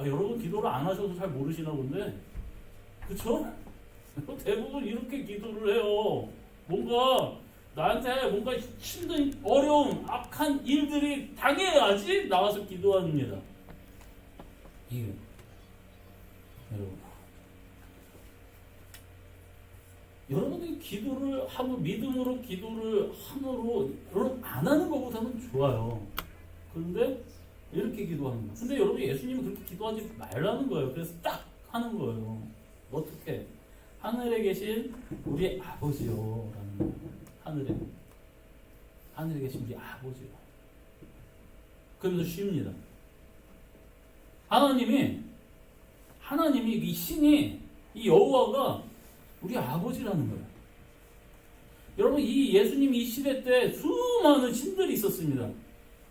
여러분 기도를 안 하셔서 잘 모르시나 본데, 그쵸? 대부분 이렇게 기도를 해요. 뭔가 나한테 뭔가 힘든 어려움, 악한 일들이 당해야지 나와서 기도합니다. 이게 여러분이 기도를 하고 믿음으로 기도를 함으로 여러분 안 하는 것보다는 좋아요. 그런데 이렇게 기도하는 거예요. 근데 여러분 예수님은 그렇게 기도하지 말라는 거예요. 그래서 딱 하는 거예요. 어떻게? 하늘에 계신 우리 아버지요 라는 거예요. 하늘에 계신 우리 아버지요. 그러면서 쉽니다. 하나님이 이 신이, 이 여호와가 우리 아버지라는 거예요. 여러분 이 예수님 이 시대 때 수많은 신들이 있었습니다.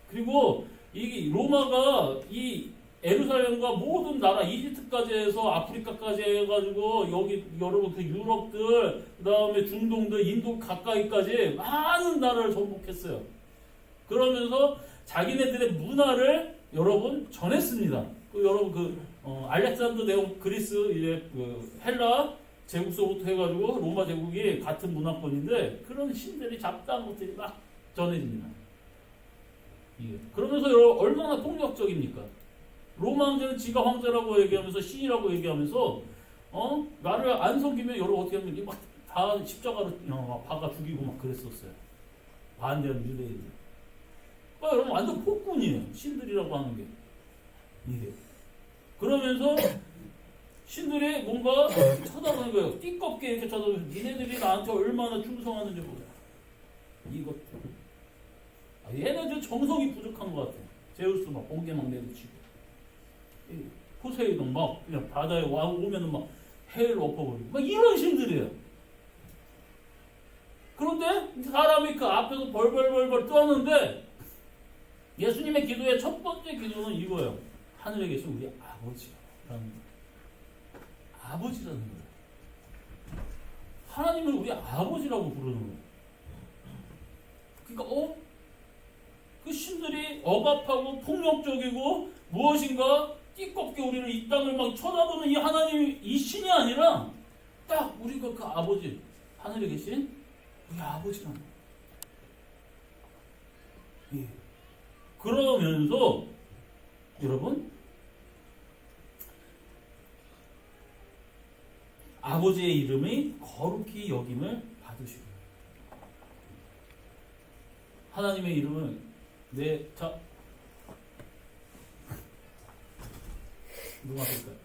그리고 이 로마가 이 예루살렘과 모든 나라 이집트까지 해서 아프리카까지 해가지고 여기 여러분 그 유럽들 그다음에 중동들 인도 가까이까지 많은 나라를 정복했어요. 그러면서 자기네들의 문화를 여러분 전했습니다. 여러분 알렉산더 대왕 그리스 이제 헬라 제국서부터 해가지고 로마 제국이 같은 문화권인데 그런 신들이 잡다한 것들이 막 전해집니다. 그러면서 얼마나 폭력적입니까? 로마 황제는 지가 황제라고 얘기하면서 신이라고 얘기하면서 나를 안 섬기면 여러분 어떻게 하면 막 다 십자가로 박아 죽이고 막 그랬었어요. 반대하는 유대인들. 여러분 완전 폭군이에요. 신들이라고 하는 게. 이게. 그러면서 신들이 뭔가 쳐다보는 거예요. 띠껍게 이렇게 쳐다보면서 니네들이 나한테 얼마나 충성하는지 보자. 이것들. 얘네들 정성이 부족한 것 같아. 제우스 막 번개 막 내리치고. 포세이돈 막 그냥 바다에 오면은 막 해를 엎어버리고. 막 이런 신들이에요. 그런데 사람이 그 앞에서 벌벌벌벌 떠는데 예수님의 기도의 첫 번째 기도는 이거예요. 하늘에 계신 우리 아버지라는 거예요. 아버지라는 거예요. 하나님을 우리 아버지라고 부르는 거예요. 그러니까 그 신들이 억압하고 폭력적이고 무엇인가 띠껍게 우리를 이 땅을 막 쳐다보는 이 하나님이 이 신이 아니라 딱 우리가 그 아버지 하늘에 계신 우리 아버지라는 거예요. 예. 그러면서 여러분 아버지의 이름이 거룩히 여김을 받으시고 하나님의 이름은 자 누가 할까요?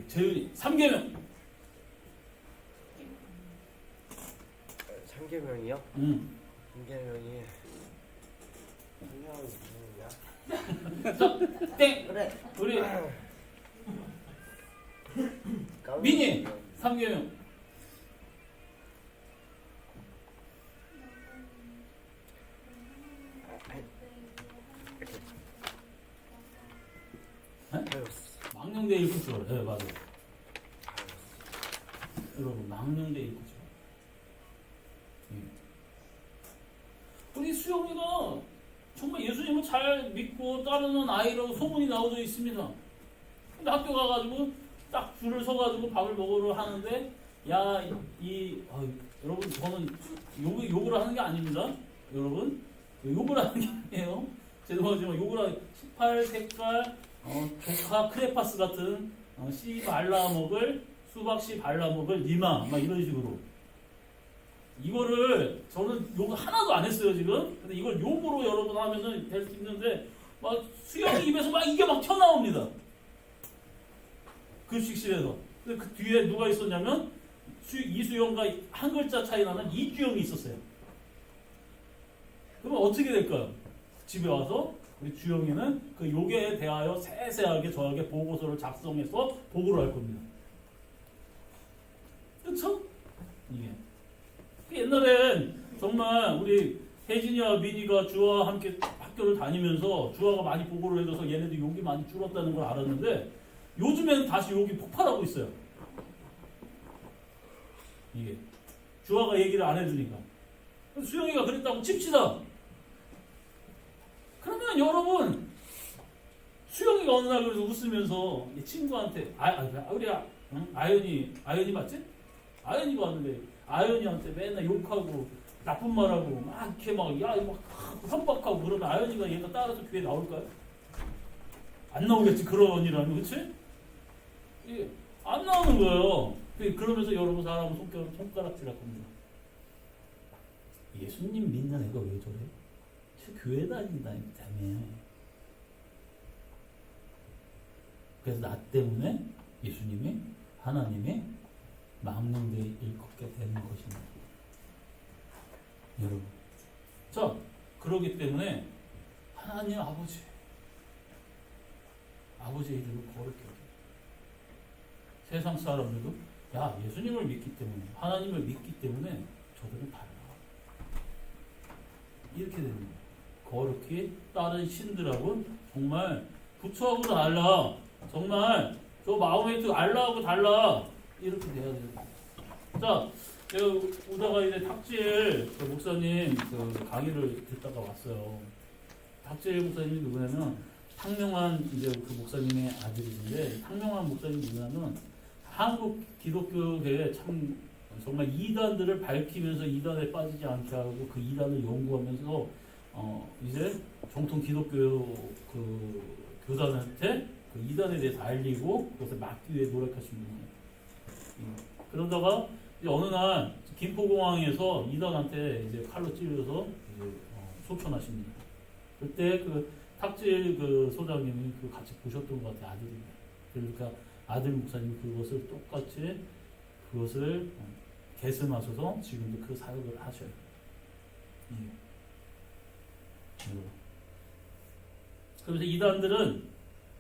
재윤이 3계명 3계명이요? 3계명이 자, 땡! 그래 우리 민희 3계명 망령대 일구절. 네, 맞아요. 여러분, 망령대 일구절. 우리 수영이가 정말 예수님을 잘 믿고 따르는 아이라고 소문이 나오져 있습니다. 근데 학교 가가지고 딱 줄을 서가지고 밥을 먹으러 하는데, 여러분, 저는 욕을 하는 게 아닙니다. 여러분, 욕을 하는 게 아니에요. 죄송하지만 욕을 하는 18 색깔, 조카 크레파스 같은 씨 발라먹을 수박씨 발라먹을 니마 막 이런 식으로 이거를 저는 욕 하나도 안 했어요 지금. 근데 이걸 욕으로 여러분 하면은 될 수 있는데 막 수영이 입에서 막 이게 막 튀어나옵니다. 급식실에서. 근데 그 뒤에 누가 있었냐면 이수영과 한 글자 차이 나는 이주영이 있었어요. 그러면 어떻게 될까요? 집에 와서 우리 주영이는 그 욕에 대하여 세세하게 저에게 보고서를 작성해서 보고를 할 겁니다. 그쵸? 이게. 옛날엔 정말 우리 혜진이와 민이가 주아와 함께 학교를 다니면서 주아가 많이 보고를 해줘서 얘네들 욕이 많이 줄었다는 걸 알았는데 요즘에는 다시 욕이 폭발하고 있어요. 이게. 주아가 얘기를 안 해주니까. 수영이가 그랬다고 칩시다. 그러면 여러분 수영이가 어느 날 그래서 웃으면서 이 친구한테 우리 아연이 맞지? 아연이가 왔는데 아연이한테 맨날 욕하고 나쁜 말하고 막 이렇게 막 협박하고 그러면 아연이가 얘가 따라서 교회 나올까요? 안 나오겠지 그런 일하면 그렇지? 예, 안 나오는 거예요. 그러면서 여러분 사람은 손가락질할 겁니다. 예수님 믿는 애가 왜 저래? 저 교회 다닌다며. 그래서 나 때문에 예수님이 하나님이 망령되이 일컫게 되는 것입니다. 여러분. 자, 그러기 때문에 하나님 아버지의 이름을 거룩히 여겨요. 세상 사람들도 야 예수님을 믿기 때문에 하나님을 믿기 때문에 저들은 달라. 이렇게 되는 거예요. 거룩히 다른 신들하고 정말 부처하고 달라. 정말 저 마호메트 알라하고 달라. 이렇게 돼야 되는 거예요. 자, 제가 오다가 이제 탁질 그 목사님 그 강의를 듣다가 왔어요. 탁질 목사님이 누구냐면 탕명환 이제 그 목사님의 아들이신데 탕명환 목사님 누구냐면 한국 기독교계에 참 정말 이단들을 밝히면서 이단에 빠지지 않게 하고 그 이단을 연구하면서 이제 정통 기독교 그 교단한테 그 이단에 대해서 알리고 그것을 막기 위해 노력하신 분이에요. 그러다가 이제 어느 날 김포공항에서 이단한테 이제 칼로 찔려서 이제 소천하십니다. 그때 그 탁질 그 소장님이 그 같이 보셨던 것 같아요. 아들입니다. 그러니까 아들 목사님 그것을 똑같이 그것을 계승하셔서 지금도 그 사역을 하셔요. 그래서 이단들은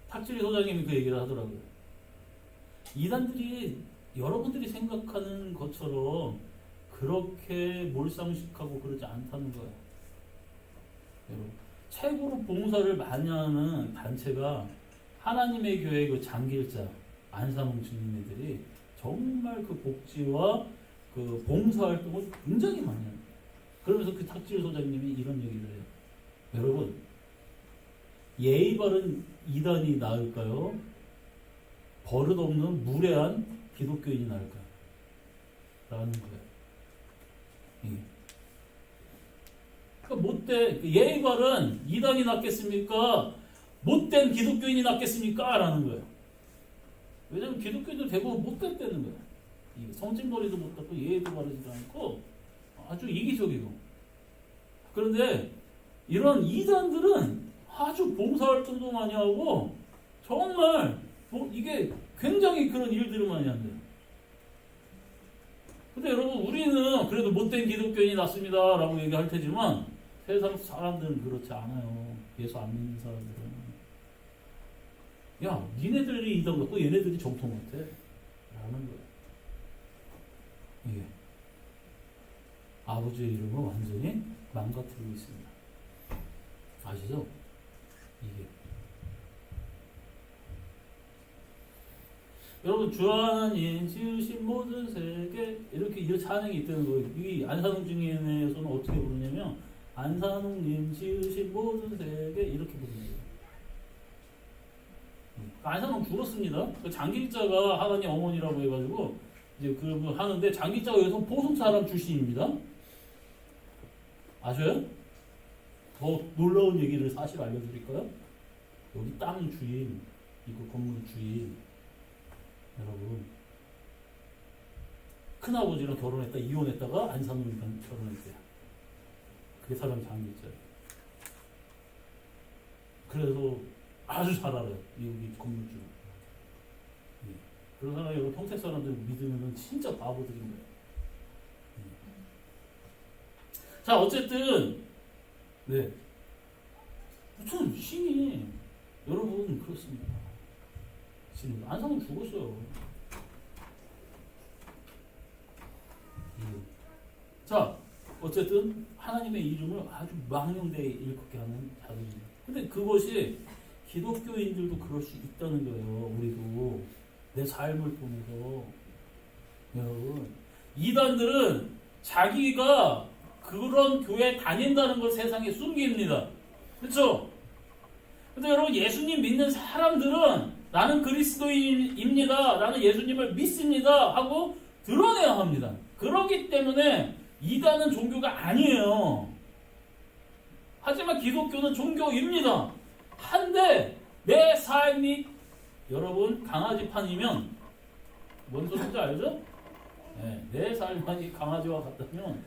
탁질 소장님이 그 얘기를 하더라고요. 이단들이 여러분들이 생각하는 것처럼 그렇게 몰상식하고 그러지 않다는 거예요. 여러분, 최고로 봉사를 많이 하는 단체가 하나님의 교회 그 장길자 안상홍 주님네들이 정말 그 복지와 그 봉사활동을 굉장히 많이 합니다. 그러면서 그 탁질 소장님이 이런 얘기를 해요. 여러분, 예의 바른 이단이 나을까요? 버릇없는 무례한 기독교인이 나을까요? 라는 거예요. 그러니까 못된 예의 바른 이단이 낫겠습니까? 못된 기독교인이 낫겠습니까? 라는 거예요. 왜냐하면 기독교인들 대부분 못됐다는 거예요. 성질머리도 못하고 예의도 바르지도 않고 아주 이기적이고. 그런데 이런 이단들은 아주 봉사활동도 많이 하고 정말 이게 굉장히 그런 일들을 많이 한대요. 근데 여러분 우리는 그래도 못된 기독교인이 낫습니다 라고 얘기할 테지만 세상 사람들은 그렇지 않아요. 예수 안 믿는 사람들은 야 니네들이 이단 같고 얘네들이 정통 같아 라는 거예요. 이게 아버지의 이름을 완전히 망가뜨리고 있습니다. 아시죠? 이게 여러분 주 하나님 지으신 모든 세계 이렇게 찬양이 있다는 거예요. 이 안산홍 증인에서는 어떻게 부르냐면 안산홍님 지으신 모든 세계 이렇게 부르는 거예요. 안산홍 죽었습니다. 그 장길자가 하나님 어머니라고 해가지고 이제 그 하는데 장길자가 여기서 보성 사람 출신입니다. 아셔요? 더 놀라운 얘기를 사실 알려드릴까요? 여기 땅 주인, 이거 건물 주인, 여러분 큰아버지랑 결혼했다 이혼했다가 안산홍이랑 결혼했대요. 그게 사람 장길자예요. 그래서 아주 잘 알아요. 여기 건물주. 그런 사람이 여러분 평택 사람들 믿으면 진짜 바보들인 거예요. 자 어쨌든 네 무슨 신이 여러분 그렇습니다. 지금 안상은 죽었어요. 자 어쨌든 하나님의 이름을 아주 망령되이 일컫게 하는 자들입니다. 근데 그것이 기독교인들도 그럴 수 있다는 거예요. 우리도 내 삶을 통해서 여러분 이단들은 자기가 그런 교회 다닌다는 걸 세상에 숨깁니다. 그렇죠? 근데 여러분 예수님 믿는 사람들은 나는 그리스도인입니다. 나는 예수님을 믿습니다. 하고 드러내야 합니다. 그렇기 때문에 이단은 종교가 아니에요. 하지만 기독교는 종교입니다. 한데 내 삶이 여러분 강아지판이면 뭔 소리인지 알죠? 네, 내 삶이 강아지와 같다면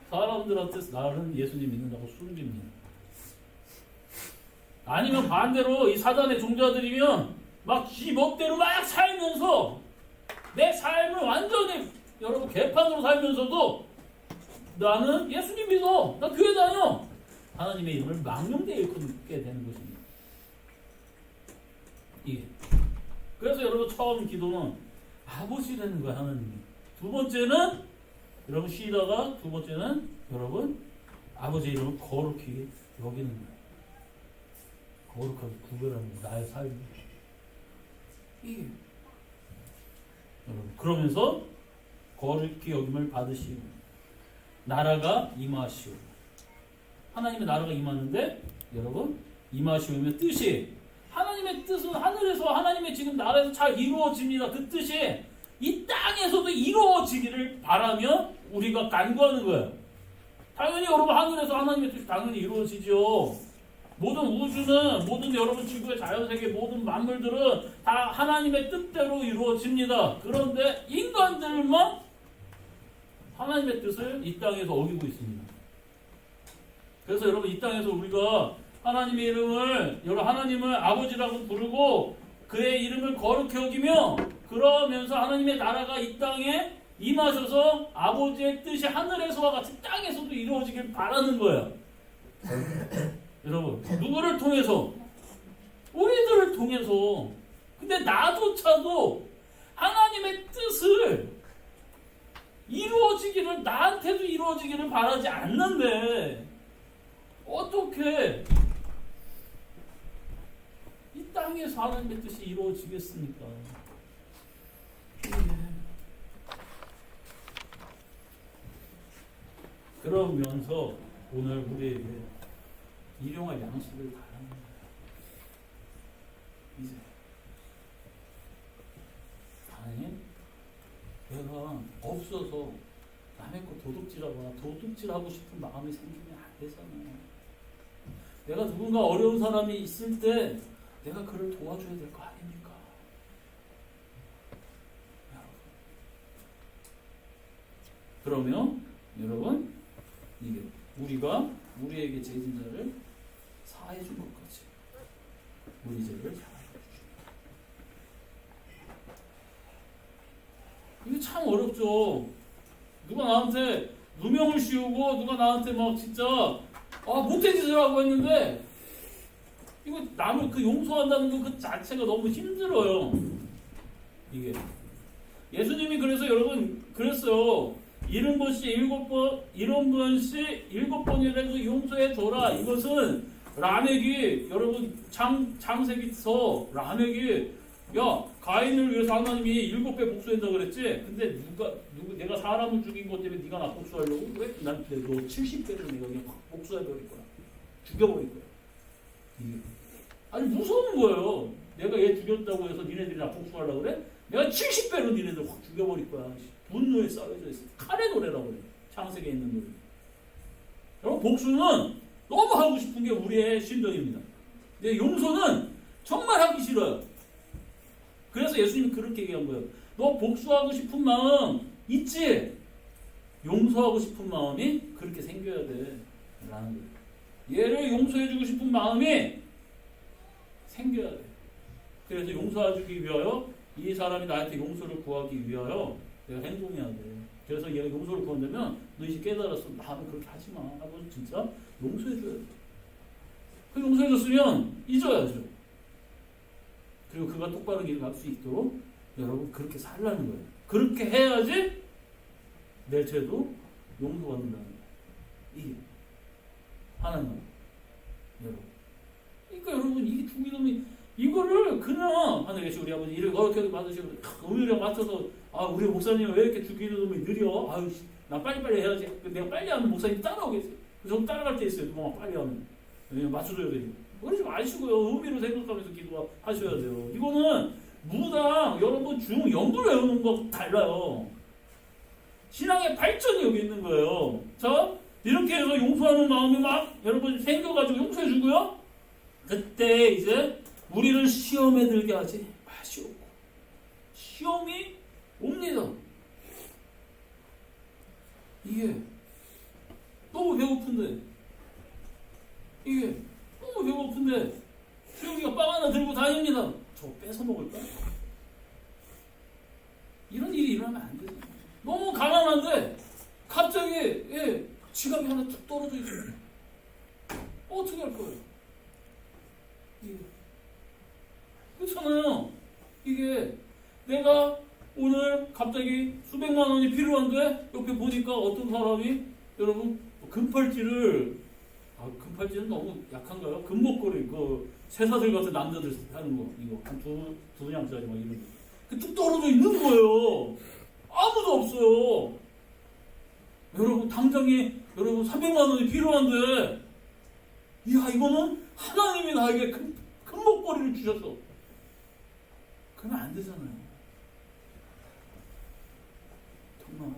사람들한테 나는 예수님 믿는다고 숨깁니다. 아니면 반대로 이 사단의 종자들이면 막 지 멋대로 막 살면서 내 삶을 완전히 여러분 개판으로 살면서도 나는 예수님 믿어. 나 교회 다녀. 하나님의 이름을 망령되이 일컫게 되는 것입니다. 이게. 그래서 여러분 처음 기도는 아버지라는 거야 하나님이. 두 번째는 여러분 쉬다가 두 번째는 여러분 아버지 이름을 거룩히 여기는 거예요. 거룩하게 구별하는 거예요. 나의 삶이. 이게. 여러분 그러면서 거룩히 여김을 받으시고 나라가 임하시오. 하나님의 나라가 임하는데 여러분 임하시오면 뜻이 하나님의 뜻은 하늘에서 하나님의 지금 나라에서 잘 이루어집니다. 그 뜻이 이 땅에서도 이루어지기를 바라며 우리가 간구하는 거예요. 당연히 여러분 하늘에서 하나님의 뜻이 당연히 이루어지죠. 모든 우주는 모든 여러분 지구의 자연세계 모든 만물들은 다 하나님의 뜻대로 이루어집니다. 그런데 인간들만 하나님의 뜻을 이 땅에서 어기고 있습니다. 그래서 여러분 이 땅에서 우리가 하나님의 이름을 여러분 하나님을 아버지라고 부르고 그의 이름을 거룩히 여기며 그러면서 하나님의 나라가 이 땅에 임하셔서 아버지의 뜻이 하늘에서와 같이 땅에서도 이루어지길 바라는 거예요. 여러분 누구를 통해서? 우리들을 통해서. 근데 나조차도 하나님의 뜻을 이루어지기를 나한테도 이루어지기를 바라지 않는데 어떻게 이 땅에서 하나님의 뜻이 이루어지겠습니까? 그러면서 오늘 우리에게 일용할 양식을 바라는 거예요. 이제 하나님 내가 없어서 남의 거 도둑질하고 싶은 마음이 생기면 안 되잖아요. 내가 누군가 어려운 사람이 있을 때 내가 그를 도와줘야 될 거 아닙니까? 그러면 여러분 이게 우리가 우리에게 죄진 자를 사해 준 것까지 우리 죄를 사하여 주십니다. 이게 참 어렵죠. 누가 나한테 누명을 씌우고 누가 나한테 막 진짜 못된 짓을 하고 했는데 이거 남을 그 용서한다는 거 그 자체가 너무 힘들어요. 이게 예수님이 그래서 여러분 그랬어요. 70번씩 7번이라도 용서해 줘라. 이것은 라멕이 여러분 창세기서 라멕이 가인을 위해서 하나님이 7배 복수한다 그랬지. 근데 내가 사람을 죽인 것 때문에 네가 나 복수하려고? 왜? 난 너 70배를 내가 그냥 복수해버릴 거야. 죽여버릴 거야. 아니 무서운 거예요. 내가 얘 죽였다고 해서 니네들이 나 복수하려고 그래? 내가 70배로 니네들 확 죽여버릴 거야. 분노에 쌓여져 있어. 칼의 노래라고 그래. 창세기에 있는 노래. 여러분 복수는 너무 하고 싶은 게 우리의 심정입니다. 근데 용서는 정말 하기 싫어요. 그래서 예수님이 그렇게 얘기한 거예요. 너 복수하고 싶은 마음 있지? 용서하고 싶은 마음이 그렇게 생겨야 돼. 라는 거예요. 얘를 용서해주고 싶은 마음이 생겨야 돼. 그래서 용서해주기 위하여 이 사람이 나한테 용서를 구하기 위하여 내가 행동해야 돼. 그래서 얘가 용서를 구한다면 너 이제 깨달았어. 나는 그렇게 하지 마. 하고 진짜 용서해줘야 돼. 그 용서해줬으면 잊어야죠. 그리고 그가 똑바른 길을 갈 수 있도록 여러분 그렇게 살라는 거예요. 그렇게 해야지 내 죄도 용서받는다는 거예요. 이게 하나님 여러분. 그러니까 여러분 이게 주기도문이 이거를 그냥 하늘 계신 우리 아버지 이를 거룩하게 받으시고 의뢰에 맞춰서 우리 목사님은 왜 이렇게 주기도문이 느려? 나 빨리빨리 해야지. 내가 빨리 하면 목사님 따라오겠지. 저 따라갈 때 있어요. 누가 빨리 하면 왜냐면 맞춰줘야 되니까. 그러지 마시고요. 의미를 생각하면서 기도하셔야 돼요. 이거는 무당 여러분 중 연불 외우는 거 달라요. 신앙의 발전이 여기 있는 거예요. 자, 이렇게 해서 용서하는 마음이 막 여러분 생겨가지고 용서해 주고요. 그때 이제 우리를 시험에 들게 하지 마시오. 시험이 옵니다. 이게 너무 배고픈데, 시험이가 빵 하나 들고 다닙니다. 저거 뺏어 먹을까? 이런 일이 일어나면 안 되죠. 너무 가난한데 갑자기 지갑이 하나 툭 떨어져 있어요. 어떻게 할 거예요? 그렇잖아요. 이게 내가 오늘 갑자기 수백만 원이 필요한데 옆에 보니까 어떤 사람이 여러분 금팔찌를 금팔찌는 너무 약한가요? 금목걸이 그 쇠사슬 같은 남자들 하는 거 이거 한 두 냥짜리 막 이런 거 뚝 떨어져 있는 거예요. 아무도 없어요. 여러분 당장에 여러분 300만 원이 필요한데 이야 이거는 하나님이 나에게 금목걸이를 주셨어. 그러면 안 되잖아요. 정말.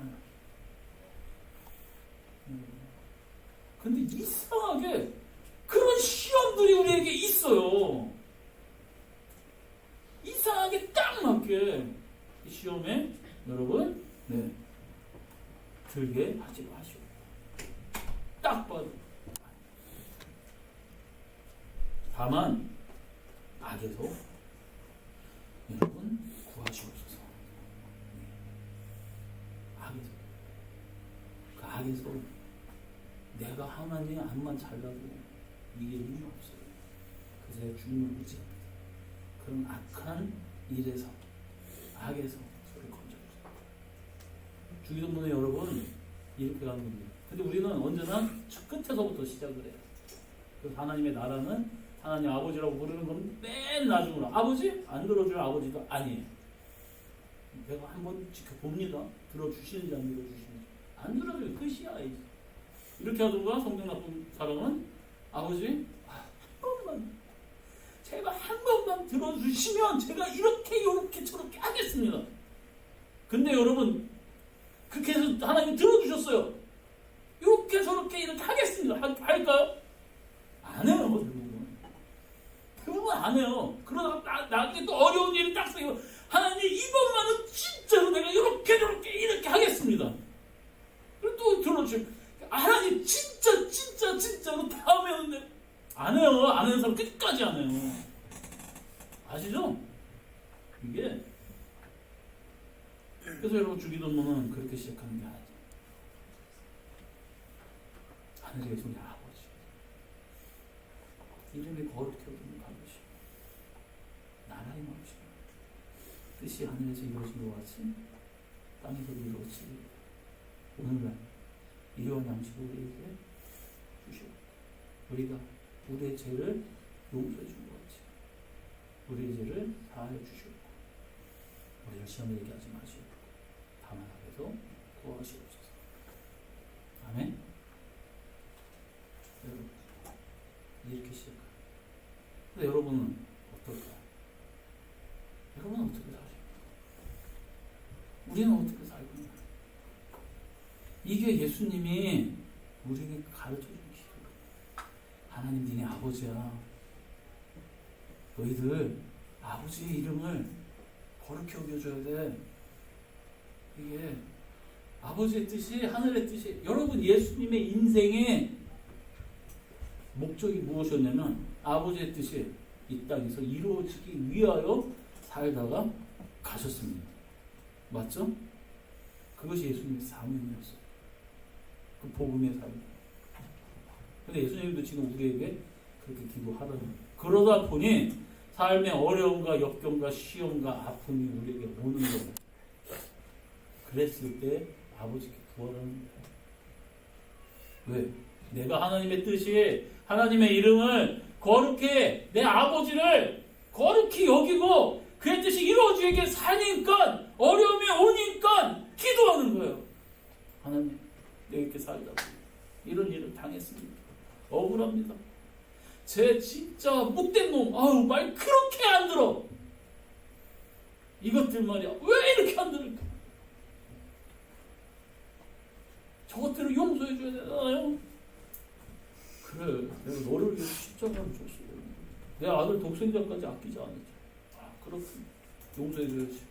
근데 이상하게 그런 시험들이 우리에게 있어요. 이상하게 딱 맞게 이 시험에 여러분 들게 하지 마시오. 딱 봐도. 다만 악에서 여러분 구하시옵소서. 악에서 내가 하나님의 암만 잘나도 이게 힘이 없어요. 그래서 주님을 의지합니다. 그런 악한 일에서 악에서 저를 건져주세요. 주기도문에 여러분 이렇게 가는 겁니다. 근데 우리는 언제나 첫 끝에서부터 시작을 해요. 그래서 하나님의 나라는 하나님 아버지라고 부르는 건 맨 나중으로 아버지? 안 들어줄 아버지도 아니에요. 내가 한번 지켜봅니다. 들어주시는지 안 들어주시는지. 안 들어줘요. 끝이야. 이렇게 하던가 성경 나쁜 사람은 아버지 한 번만 제발 한 번만 들어주시면 제가 이렇게 저렇게 하겠습니다. 근데 여러분 그렇게 해서 하나님 들어주셨어요. 이렇게 저렇게 이렇게 하겠습니다. 할까요? 안 해요. 대부분 안 해요. 그러다가 나중에 또 어려운 일이 딱 생기면 하나님 이번만은 진짜로 내가 이렇게 저렇게 이렇게 하겠습니다. 그리고 또 들어주시고 하나님 진짜로 다음에 오는데 안 해요. 안 하는 사람 끝까지 안 해요. 아시죠? 이게 그래서 여러분 주기도문은 그렇게 시작하는 게 아니죠. 하늘에 계신 우리 아버지 이름이 거룩히 여기는 가보시 나라의 마음이시오. 뜻이 하늘에서 이루어진 것 같이 땅에서도 이루어지리. 오늘날 일용할 양식을 우리에게 주시오. 우리가 우리의 죄를 용서해 준 것 같이 우리의 죄를 사하여 주시옵고 우리를 시험에 이르게 하지 마시옵고 다만 악에서 구하시옵소서. 아멘. 여러분 이렇게 시작해요. 근데 여러분은 어떨까요? 여러분은 어떻게 사십니까? 우리는 어떻게 살고 있나요? 이게 예수님이 우리에게 가르쳐준 길이에요. 하나님 니네 아버지야. 너희들 아버지의 이름을 거룩히 여겨줘야 돼. 이게 아버지의 뜻이 하늘의 뜻이. 여러분 예수님의 인생의 목적이 무엇이었냐면 아버지의 뜻이 이 땅에서 이루어지기 위하여 살다가 가셨습니다. 맞죠? 그것이 예수님의 사명이었어요. 그 복음의 삶. 근데 예수님도 지금 우리에게 그렇게 기도하라는 거예요. 그러다 보니 삶의 어려움과 역경과 시험과 아픔이 우리에게 오는 거예요. 그랬을 때 아버지께 구하라는 거예요. 왜? 내가 하나님의 뜻이 하나님의 이름을 거룩히 내 아버지를 거룩히 여기고 그의 뜻이 이루어지게 사니까 어려움이 오니까 기도하는 거예요. 하나님 내가 이렇게 살다 이런 일을 당했습니다. 억울합니다. 쟤 진짜 못된 놈, 아우 말 그렇게 안 들어. 이것들 말이야 왜 이렇게 안 들을까? 저것들을 용서해 줘야 되나요? 그래, 내가 너를 위해서 십자가를 줬어. 내 아들 독생자까지 아끼지 않았지. 아, 그렇군. 용서해 줘야지.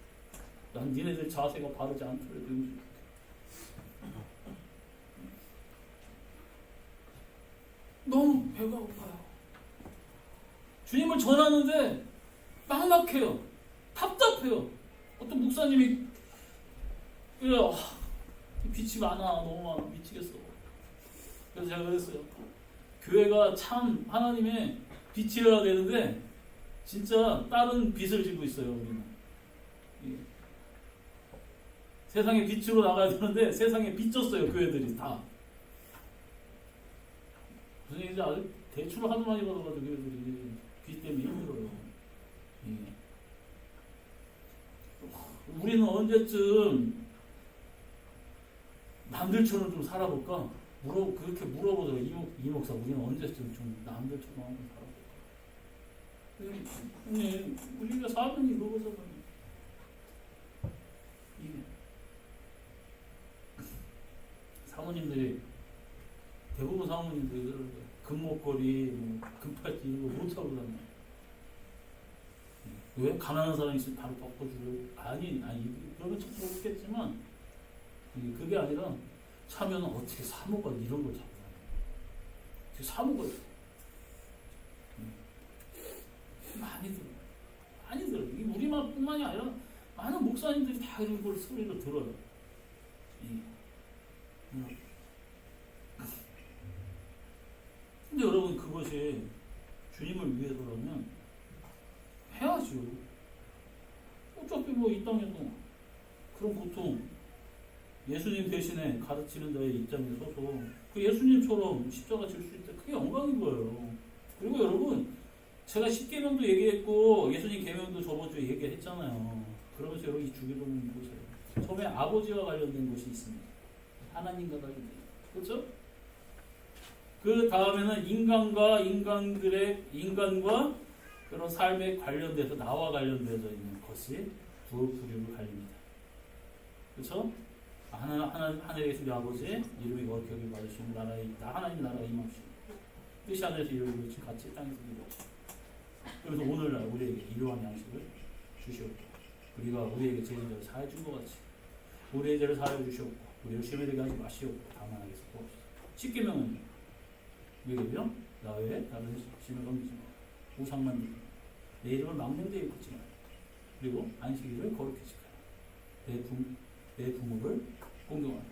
난 니네들 자세가 바르지 않더라도 용서해. 너무 배가 고파요. 주님을 전하는데 막막해요. 답답해요. 어떤 목사님이 그래요. 빛이 많아, 너무 많아, 미치겠어. 그래서 제가 그랬어요. 교회가 참 하나님의 빛이어야 되는데 진짜 다른 빛을 지고 있어요. 우리는 세상의 빛으로 나가야 되는데 세상에 비쳤어요. 교회들이 다. 무슨 얘기인지 아주 대출을 하도 많이 받아가지고 교회들이 빛 때문에 힘들어요. 우리는 언제쯤 남들처럼 좀 살아볼까? 그렇게 물어보더라고요. 이 목사, 우리는 언제쯤 좀 남들처럼 한번 살아볼까? 우리가 사는 이거잖아요. 사모님들이, 대부분 사모님들이 금목걸이, 금팔찌 이런 거 못 사고 다녀요. 왜? 가난한 사람이 있으면 바로 바꿔주려고. 아니, 그러면 참 좋겠지만, 그게 아니라, 차면 어떻게 사모가 이런 걸 잡고 어떻게 사모가 많이 들어요. 많이 들어요. 이게 우리만 뿐만이 아니라 많은 목사님들이 다 이런 걸 소리를 들어요. 근데 여러분, 그것이 주님을 위해서라면 해야죠. 어차피 이 땅에도 그런 고통, 예수님 대신에 가르치는 자의 입장에 서서 그 예수님처럼 십자가 질 수 있다. 그게 영광인 거예요. 그리고 여러분, 제가 십계명도 얘기했고 예수님 계명도 저번 주에 얘기했잖아요. 그러면서 여러분 이 주기도문 보세요. 처음에 아버지와 관련된 것이 있습니다. 하나님과 관련된. 그렇죠? 그 다음에는 인간과 그런 삶에 관련돼서 나와 관련되어져 있는 것이 두 부류로 갈립니다. 그렇죠? 하늘에 계신 우리 아버지 이름이 거룩히 여김 받으시는 나라에 있다. 하나님 나라가 임하시고 뜻이 하늘에서 이루어지고 같이 땅에서 이루어지고. 그래서 오늘날 우리에게 일용할 양식을 주시옵고 우리가 우리에게 죄인들을 사해 준 것 같이 우리의 죄를 사해 주시옵고 우리를 시험에 들게 하지 마시옵고 다만 하게 supp옵소서. 십계명은 왜요? 나 외에 다른 신을 섬기지 마. 우상 만들지 마. 내 이름을 망령되이 묻지 마. 그리고 안식일을 거룩히 지켜라. 내 부모를 공경하라.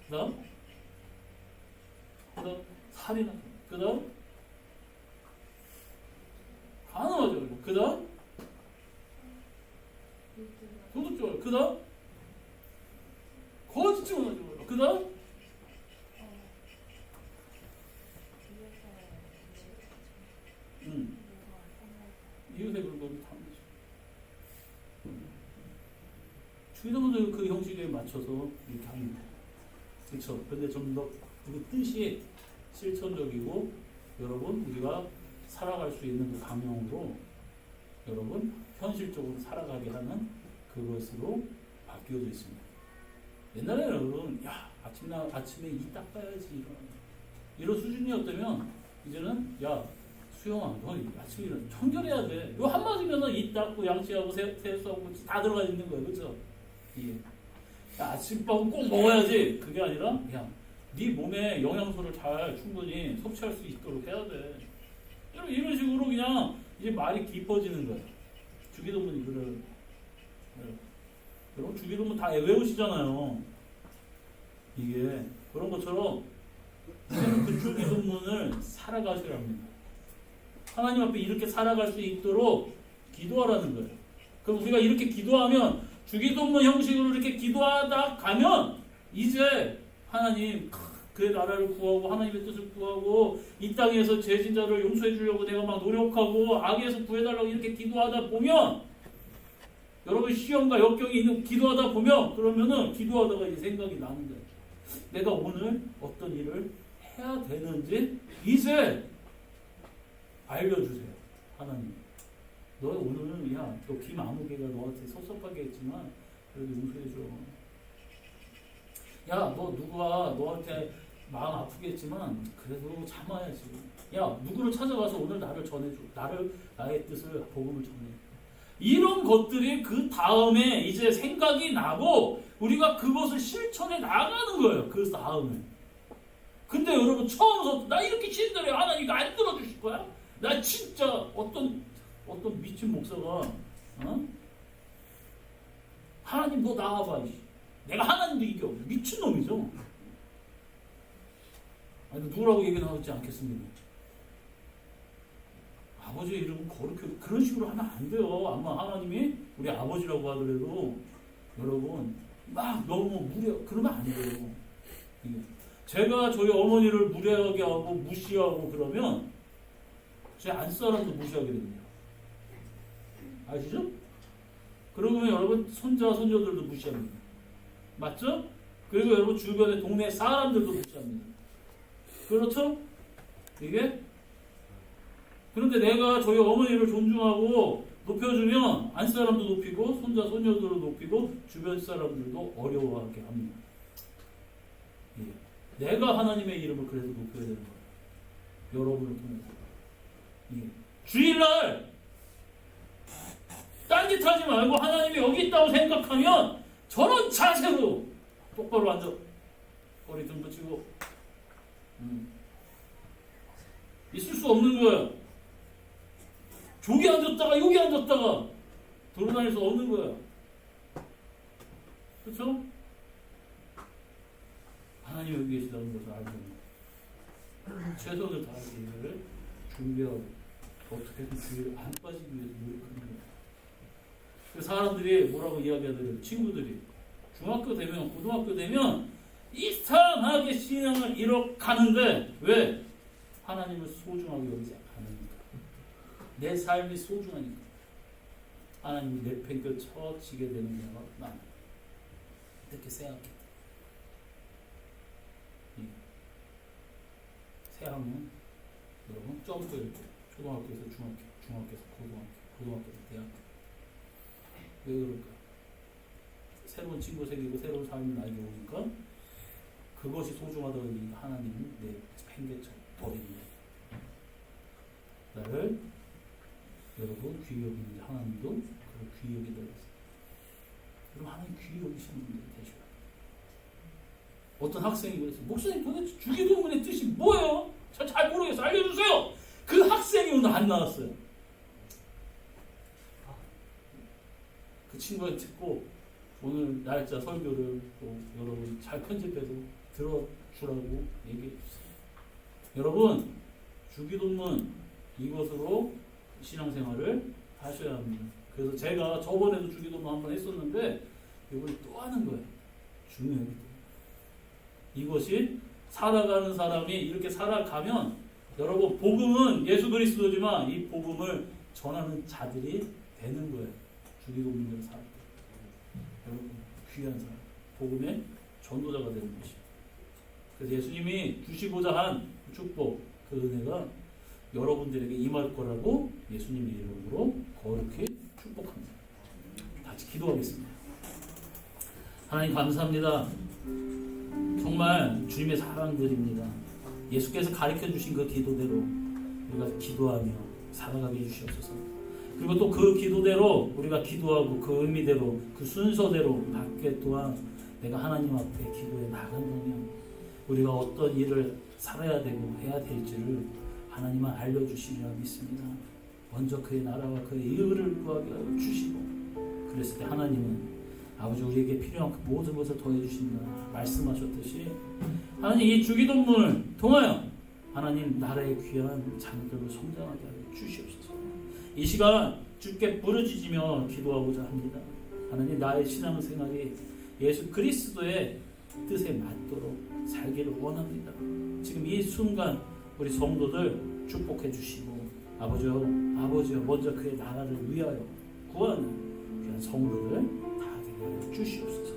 그 다음 살인하라. 그 다음 간음하지 말고. 그 다음 도둑질 말고. 그 다음 거짓 증언하지 말고. 그 다음 이웃의 물건을 다 하죠. 주기도문도 그 형식에 맞춰서 이렇게 합니다. 그렇죠. 근데 좀 더 그 뜻이 실천적이고 여러분 우리가 살아갈 수 있는 그 방향으로 여러분 현실적으로 살아가게 하는 그것으로 바뀌어져 있습니다. 옛날에는 여러분 아침에 이 닦아야지 이런 수준이었다면 이제는 수영아 너 아침에 일어나 청결해야 돼. 요 한마디면 이 닦고 양치하고 세수하고 다 들어가 있는 거예요. 그렇죠? 아침밥은 꼭 먹어야지. 그게 아니라 그냥 네 몸에 영양소를 잘 충분히 섭취할 수 있도록 해야 돼. 이런 식으로 그냥 이제 말이 깊어지는 거예요. 주기도문이 그래요. 여러분 주기도문 다 외우시잖아요. 이게 그런 것처럼 그 주기도문을 살아가셔야 합니다. 하나님 앞에 이렇게 살아갈 수 있도록 기도하라는 거예요. 그럼 우리가 이렇게 기도하면 주기도문 형식으로 이렇게 기도하다 가면 이제 하나님 그의 나라를 구하고 하나님의 뜻을 구하고 이 땅에서 죄진자를 용서해 주려고 내가 막 노력하고 악에서 구해달라고 이렇게 기도하다 보면 여러분 시험과 역경이 있는 기도하다 보면 그러면은 기도하다가 이제 생각이 나는 거예요. 내가 오늘 어떤 일을 해야 되는지 이제 알려주세요. 하나님. 너 오늘은 너 김아무개가 너한테 섭섭하게 했지만 그래도 용서해줘. 너 누가 너한테 마음 아프게 했지만 그래도 참아야지. 누구를 찾아가서 오늘 나를 전해줘. 나의 뜻을 복음을 전해줘. 이런 것들이 그 다음에 이제 생각이 나고 우리가 그것을 실천해 나가는 거예요. 그 다음에. 근데 여러분 처음부터 나 이렇게 신들해 하나님 이거 안 들어주실 거야? 나 진짜 어떤 미친 목사가 하나님 너 나와봐. 내가 하나님도 이겨. 미친놈이죠. 아니, 누구라고 얘기 나오지 않겠습니다. 아버지의 이름은 거룩해. 그런 식으로 하면 안 돼요. 아마 하나님이 우리 아버지라고 하더라도 여러분 막 너무 그러면 안 돼요. 제가 저희 어머니를 무례하게 하고 무시하고 그러면 제 안사람도 무시하게 됩니다. 아시죠? 그러면 여러분 손자 손녀들도 무시합니다. 맞죠? 그리고 여러분 주변의 동네 사람들도 무시합니다. 그렇죠? 이게 그런데 내가 저희 어머니를 존중하고 높여주면 안사람도 높이고 손자 손녀들도 높이고 주변 사람들도 어려워하게 합니다. 내가 하나님의 이름을 그래서 높여야 되는 거예요. 여러분을 통해서. 주일날 딴짓하지 말고 하나님이 여기 있다고 생각하면 저런 자세로 똑바로 앉아 머리 등 붙이고 있을 수 없는 거야. 저기 앉았다가 여기 앉았다가 돌아다닐 수 없는 거야. 그렇죠? 하나님 여기 계시다는 것을 알고 최선을 다해서 이를 준비하고 어떻게든 주의를 안 빠지기 위해서 노력하는 거야. 그 사람들이 뭐라고 이야기하더라도 친구들이 중학교 되면 고등학교 되면 이상하게 신앙을 잃어가는데 왜? 하나님을 소중하게 여기지 않으니까. 내 삶이 소중하니까. 하나님이 내팽겨쳐지게 되는 경우가 많아요. 이렇게 생각해. 새학년 여러분 점프할 때 초등학교에서 중학교, 중학교에서 고등학교, 고등학교에서 대학교. 왜 그럴까? 새로운 친구 생기고 새로운 삶이 나에게 오니까 그것이 소중하다고 하니까 하나님은 내 팽개쳐 버리는 거예요. 나를 여러분 귀히 여기는데 하나님도 그걸 귀히 여기다고 했어요. 그럼 하나님 귀히 여기시는 분들이 되셔야 돼요. 어떤 학생이 그랬어요. 목사님 도대체 주기도문의 뜻이 뭐예요? 잘 모르겠어요. 알려주세요. 그 학생이 오늘 안 나왔어요. 그 친구가 듣고 오늘 날짜 설교를 또 여러분 잘 편집해서 들어주라고 얘기해 주세요. 여러분 주기도문 이것으로 신앙생활을 하셔야 합니다. 그래서 제가 저번에도 주기도문 한번 했었는데 이걸 또 하는 거예요. 중요합니다. 이것이 살아가는 사람이 이렇게 살아가면 여러분 복음은 예수 그리스도지만 이 복음을 전하는 자들이 되는 거예요. 주기도문을 살때 여러분 귀한 사람 복음의 전도자가 되는 것이죠. 그래서 예수님이 주시고자 한 축복 그 은혜가 여러분들에게 임할 거라고 예수님의 이름으로 거룩히 축복합니다. 같이 기도하겠습니다. 하나님 감사합니다. 정말 주님의 사랑들입니다. 예수께서 가르쳐 주신 그 기도대로 우리가 기도하며 살아가게 해주시옵소서. 그리고 또 그 기도대로 우리가 기도하고 그 의미대로 그 순서대로 받게 또한 내가 하나님 앞에 기도해 나간다면 우리가 어떤 일을 살아야 되고 해야 될지를 하나님은 알려주시리라 믿습니다. 먼저 그의 나라와 그의 의를 구하게 하여 주시고 그랬을 때 하나님은 아버지 우리에게 필요한 그 모든 것을 더해 주신다 말씀하셨듯이 하나님 이 주기도문을 통하여 하나님 나라의 귀한 자녀들을 성장하게 하여 주시옵소서. 이 시간 주께 부르짖으며 기도하고자 합니다. 하나님 나의 신앙생활이 예수 그리스도의 뜻에 맞도록 살기를 원합니다. 지금 이 순간 우리 성도들 축복해 주시고 아버지여 먼저 그의 나라를 위하여 구하는 귀한 성도들 다 되게 하여 주시옵소서.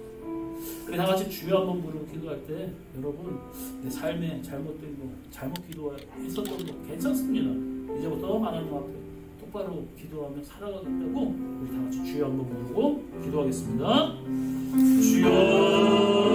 우리 다 같이 주여 한번 부르고 기도할 때 여러분 내 삶에 잘못된 거 잘못 기도했었던 거 괜찮습니다. 이제부터 하나님 앞에 똑바로 기도하며 살아가겠다고 우리 다 같이 주여 한번 부르고 기도하겠습니다. 주여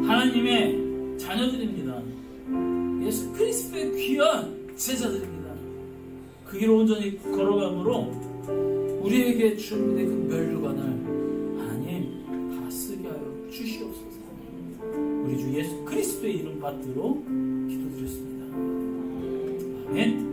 하나님의 자녀들입니다. 예수 그리스도의 귀한 제자들입니다. 그 길 온전히 걸어감으로 우리에게 준비된 그 멸류관을 하나님 다 쓰게 하여 주시옵소서. 우리 주 예수 그리스도의 이름 받들어 기도드렸습니다. 아멘.